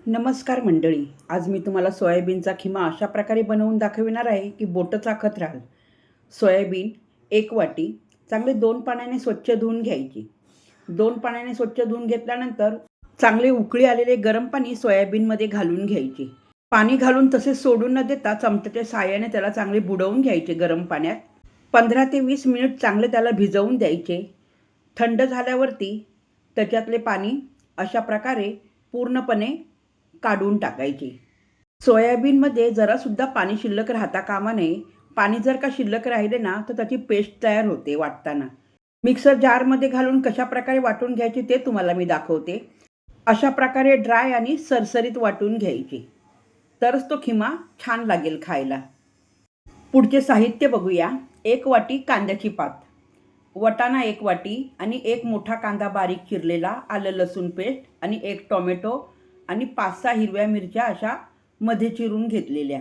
नमस्कार मंडळी, आज मी तुम्हाला सोयाबीनचा खिमा अशा प्रकारे बनवून दाखविणार आहे की बोटं चाखत राहाल. सोयाबीन 1 वाटी चांगले 2 पाण्याने स्वच्छ धुवून घ्यायची. 2 पाण्याने स्वच्छ धुवून घेतल्यानंतर चांगले उकळी आलेले गरम पाणी सोयाबीनमध्ये घालून घ्यायचे. पाणी घालून तसेच सोडून न देता चमच्याच्या साहाय्याने त्याला चांगले बुडवून घ्यायचे गरम पाण्यात. 15 ते 20 मिनिट चांगले त्याला भिजवून द्यायचे. थंड झाल्यावरती त्याच्यातले पाणी अशा प्रकारे पूर्णपणे काढून टाकायची. सोयाबीनमध्ये जरासुद्धा पाणी शिल्लक राहता कामा नये. पाणी जर का शिल्लक राहिले ना तर त्याची पेस्ट तयार होते वाटताना. मिक्सर जारमध्ये घालून कशा प्रकारे वाटून घ्यायची ते तुम्हाला मी दाखवते. अशा प्रकारे ड्राय आणि सरसरीत वाटून घ्यायची, तरच तो खिमा छान लागेल खायला. पुढचे साहित्य बघूया. 1 वाटी कांद्याची पात, वटाणा 1 वाटी आणि 1 मोठा कांदा बारीक चिरलेला, आलं लसूण पेस्ट आणि 1 टोमॅटो आणि 5-6 हिरव्या मिरच्या अशा मध्ये चिरून घेतलेल्या.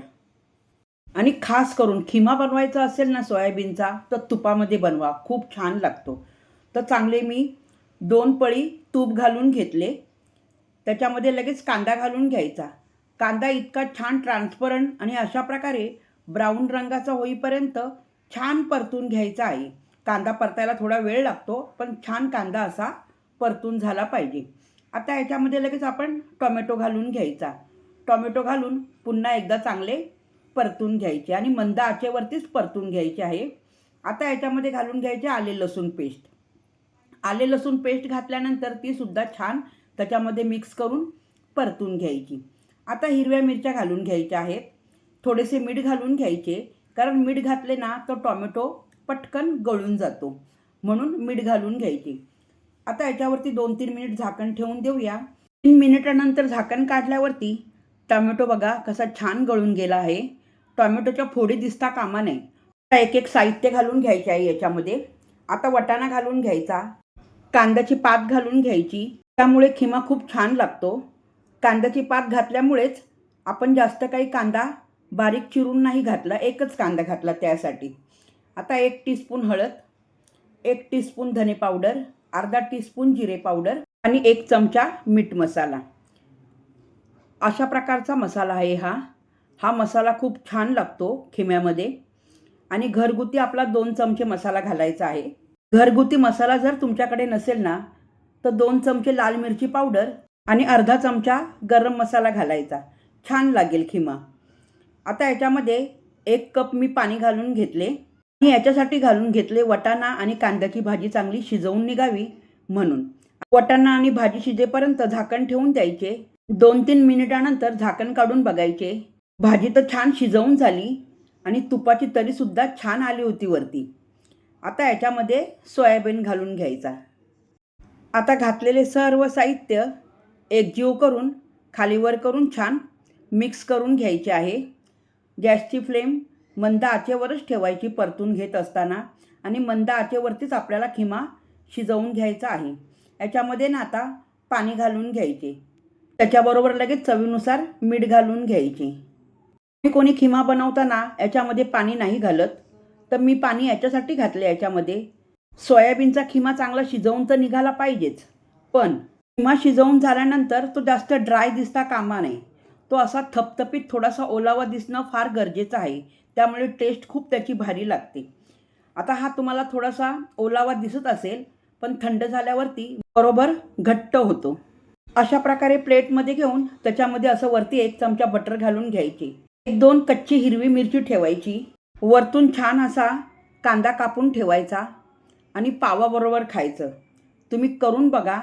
आणि खास करून खिमा बनवायचा असेल ना सोयाबीनचा तर तुपामध्ये बनवा, खूप छान लागतो. तर चांगले मी 2 पळी तूप घालून घेतले. त्याच्यामध्ये लगेच कांदा घालून घ्यायचा. कांदा इतका छान ट्रान्सपरंट आणि अशा प्रकारे ब्राऊन रंगाचा होईपर्यंत छान परतून घ्यायचा आहे. कांदा परतायला थोडा वेळ लागतो, पण छान कांदा असा परतून झाला पाहिजे. आता याच्यामध्ये लगेच आपण टोमॅटो घालून घ्यायचा. टोमॅटो घालून पुन्हा एकदा चांगले परतून घ्यायचे आणि मंद आचेवरतीच परतून घ्यायचे आहे. आता याच्यामध्ये घालून घ्यायचे आले लसूण पेस्ट. आले लसूण पेस्ट घातल्यानंतर ती सुद्धा छान त्याच्यामध्ये मिक्स करून परतून घ्यायची. आता हिरव्या मिरच्या घालून घ्यायच्या आहेत. थोडेसे मीठ घालून घ्यायचे, कारण मीठ घातले ना तर टोमॅटो पटकन गळून जातो, म्हणून मीठ घालून घ्यायचे. आता याच्यावरती 2-3 मिनिट झाकण ठेवून देऊया. 3 मिनिटानंतर झाकण काढल्यावरती टोमॅटो बघा कसा छान गळून गेला आहे. टोमॅटोच्या फोडी दिसता कामा नये. आता एक साहित्य घालून घ्यायचे आहे याच्यामध्ये. आता वटाणा घालून घ्यायचा, कांद्याची पात घालून घ्यायची, त्यामुळे खिमा खूप छान लागतो. कांद्याची पात घातल्यामुळेच आपण जास्त काही कांदा बारीक चिरून नाही घातला, एकच कांदा घातला त्यासाठी. आता 1 टीस्पून हळद, 1 टीस्पून धने पावडर, अर्धा टीस्पून जिरे पावडर आणि 1 चमचा मीठ मसाला. अशा प्रकारचा मसाला आहे हा मसाला खूप छान लागतो खिम्यामध्ये. आणि घरगुती आपला 2 चमचे मसाला घालायचा आहे. घरगुती मसाला जर तुमच्याकडे नसेल ना तर 2 चमचे लाल मिरची पावडर आणि अर्धा चमचा गरम मसाला घालायचा, छान लागेल खिमा. आता याच्यामध्ये 1 कप मी पाणी घालून घेतले आणि याच्यासाठी घालून घेतले वटाणा आणि कांद्याची भाजी चांगली शिजवून निघावी म्हणून. वटाणा आणि भाजी शिजेपर्यंत झाकण ठेवून द्यायचे. 2-3 मिनिटानंतर झाकण काढून बघायचे. भाजी तर छान शिजवून झाली आणि तुपाची तरीसुद्धा छान आली होती वरती. आता याच्यामध्ये सोयाबीन घालून घ्यायचा. आता घातलेले सर्व साहित्य एकजीव करून खालीवर करून छान मिक्स करून घ्यायचे आहे. गॅसची फ्लेम मंद आचेवरच ठेवायची परतून घेत असताना, आणि मंद आचेवरतीच आपल्याला खिमा शिजवून घ्यायचा आहे. याच्यामध्ये ना आता पाणी घालून घ्यायचे. त्याच्याबरोबर लगेच चवीनुसार मीठ घालून घ्यायचे. कोणी खिमा बनवताना याच्यामध्ये पाणी नाही घालत, तर मी पाणी याच्यासाठी घातले याच्यामध्ये. सोयाबीनचा खिमा चांगला शिजवून तर निघाला पाहिजेच, पण खिमा शिजवून झाल्यानंतर तो जास्त ड्राय दिसता कामा नये. तो असा थपथपीत थोडासा ओलावा दिसणं फार गरजेचं आहे, त्यामुळे टेस्ट खूप त्याची भारी लागते. आता हा तुम्हाला थोडासा ओलावा दिसत असेल, पण थंड झाल्यावरती बरोबर घट्ट होतो. अशा प्रकारे प्लेटमध्ये घेऊन त्याच्यामध्ये असं वरती 1 चमचा बटर घालून घ्यायची. 1-2 कच्ची हिरवी मिरची ठेवायची. वरतून छान असा कांदा कापून ठेवायचा आणि पावाबरोबर खायचं. तुम्ही करून बघा,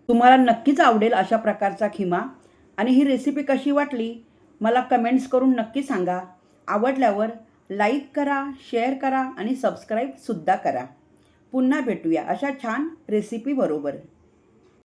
तुम्हाला नक्कीच आवडेल अशा प्रकारचा खिमा. आणि ही रेसिपी कशी वाटली मला कमेंट्स करून नक्की सांगा. आवडल्यावर लाईक करा, शेअर करा आणि सबस्क्राईबसुद्धा करा. पुन्हा भेटूया अशा छान रेसिपी बरोबर.